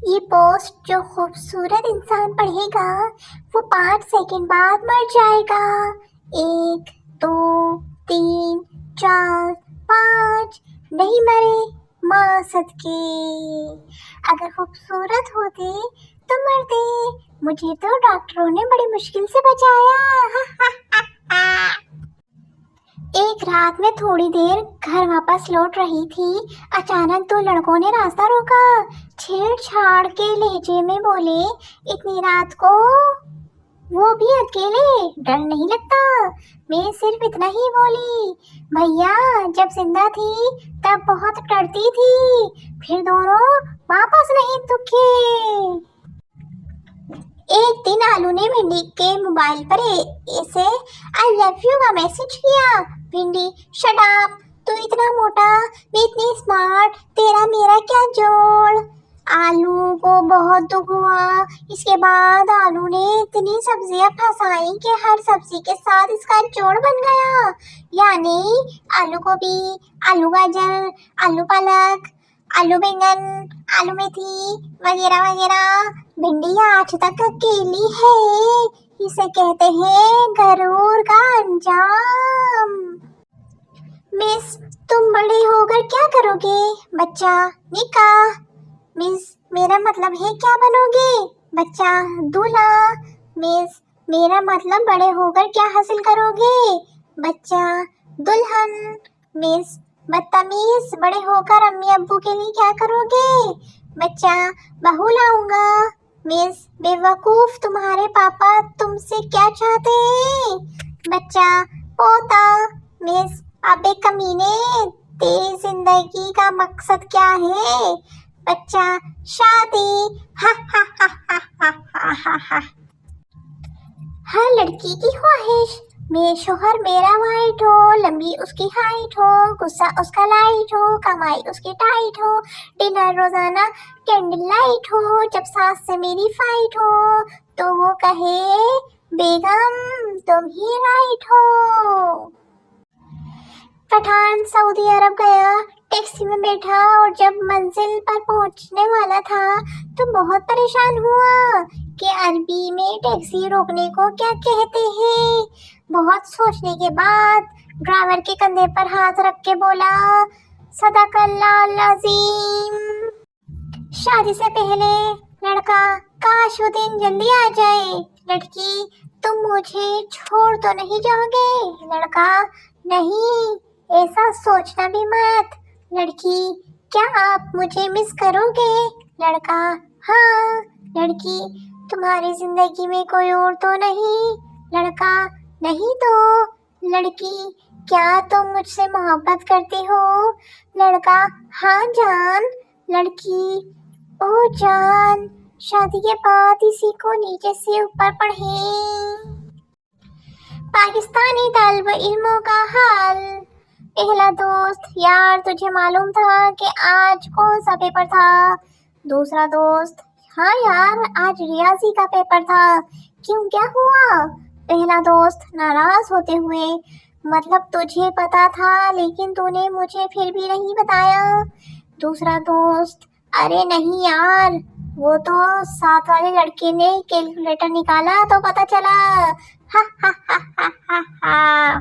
یہ پوسٹ جو خوبصورت انسان پڑھے گا وہ 5 سیکنڈ بعد مر جائے گا۔ 1 2 3 4 5 نہیں مرے ماں صدقے، اگر خوبصورت ہوتے تو مرتے، مجھے تو ڈاکٹروں نے بڑی مشکل سے بچایا۔ ایک رات میں تھوڑی دیر گھر واپس لوٹ رہی تھی، اچانک 2 لڑکوں نے راستہ روکا، چھیڑ چھاڑ کے لہجے میں بولے، اتنی رات کو وہ بھی اکیلے، ڈر نہیں لگتا؟ میں صرف اتنا ہی بولی، بھیا جب زندہ تھی تب بہت ڈرتی تھی، پھر دونوں واپس نہیں دکھے۔ ایک دن آلو نے بھنڈی کے موبائل پر اسے آئی لو یو کا میسج کیا۔ بھنڈی، شٹ اپ، تو اتنا موٹا، میں اتنی اسمارٹ، تیرا میرا کیا جوڑ؟ آلو کو بہت دکھ ہوا۔ اس کے بعد آلو نے اتنی سبزیاں پھنسائیں کہ ہر سبزی کے ساتھ اس کا جوڑ بن گیا، یعنی آلو گوبھی، آلو گاجر، آلو پالک، آلو بینگن، آلو میتھی وغیرہ وغیرہ۔ بھنڈی آج تک اکیلی ہے، اسے کہتے ہیں غرور کا انجام۔ مس، تم بڑے ہو کر کیا کرو گے؟ بچہ، نکاح۔ مس، میرا مطلب ہے کیا بنو گے؟ بچہ، دولہا۔ مس، میرا مطلب بڑے ہو کر کیا حاصل کرو گے؟ بچہ، دلہن۔ مس، بدتمیز، بڑے ہو کر امی ابو کے لیے کیا کرو گے؟ بچہ، بہو لاؤں گا۔ مس، بے وقوف، تمہارے پاپا تم سے کیا چاہتے ہیں؟ بچہ، پوتا۔ مس، ابے کمینے، تیری زندگی کا مقصد کیا ہے؟ بچہ، شادی۔ ہا ہا ہا ہا ہا ہا ہا۔ ہر لڑکی کی خواہش، میں شوہر میرا وائٹ ہو، لمبی اس کی ہائٹ ہو، غصہ اس کا لائٹ ہو، کمائی اس کی ٹائٹ ہو، ڈنر روزانہ کینڈل لائٹ ہو، جب ساس سے میری فائٹ ہو تو وہ کہے بیگم تم ہی رائٹ ہو۔ پٹھان سعودی عرب گیا، ٹیکسی میں بیٹھا اور جب منزل پر پہنچنے والا تھا تو بہت پریشان ہوا کہ عربی میں ٹیکسی روکنے کو کیا کہتے ہیں۔ بہت سوچنے کے بعد ڈرائیور کے کندھے پر ہاتھ رکھ کے بولا، صدق اللہ العظیم۔ شادی سے پہلے لڑکا، کاش وہ دن جلدی آ جائے۔ لڑکی، تم مجھے چھوڑ تو نہیں جاؤ گے؟ لڑکا، نہیں، ایسا سوچنا بھی مت۔ لڑکی، کیا آپ مجھے مس کرو گے؟ لڑکا، ہاں۔ لڑکی، تمہاری زندگی میں کوئی اور تو نہیں؟ لڑکا، نہیں تو۔ لڑکی، کیا تم مجھ سے محبت کرتی ہو؟ لڑکا، ہاں جان۔ لڑکی، او جان، شادی کے بعد اسی کو نیچے سے اوپر پڑھیں۔ پاکستانی طالب علموں کا حال۔ پہلا دوست، یار تجھے معلوم تھا کہ آج کون سا پیپر تھا؟ دوسرا دوست، ہاں یار آج ریاضی کا پیپر تھا۔ کیوں، کیا ہوا؟ پہلا دوست ناراض ہوتے ہوئے، مطلب تجھے پتا تھا لیکن تو نے مجھے پھر بھی نہیں بتایا۔ دوسرا دوست، ارے نہیں یار، وہ تو ساتھ والے لڑکے نے کیلکولیٹر نکالا تو پتا چلا۔ ہا ہا ہا ہا ہا۔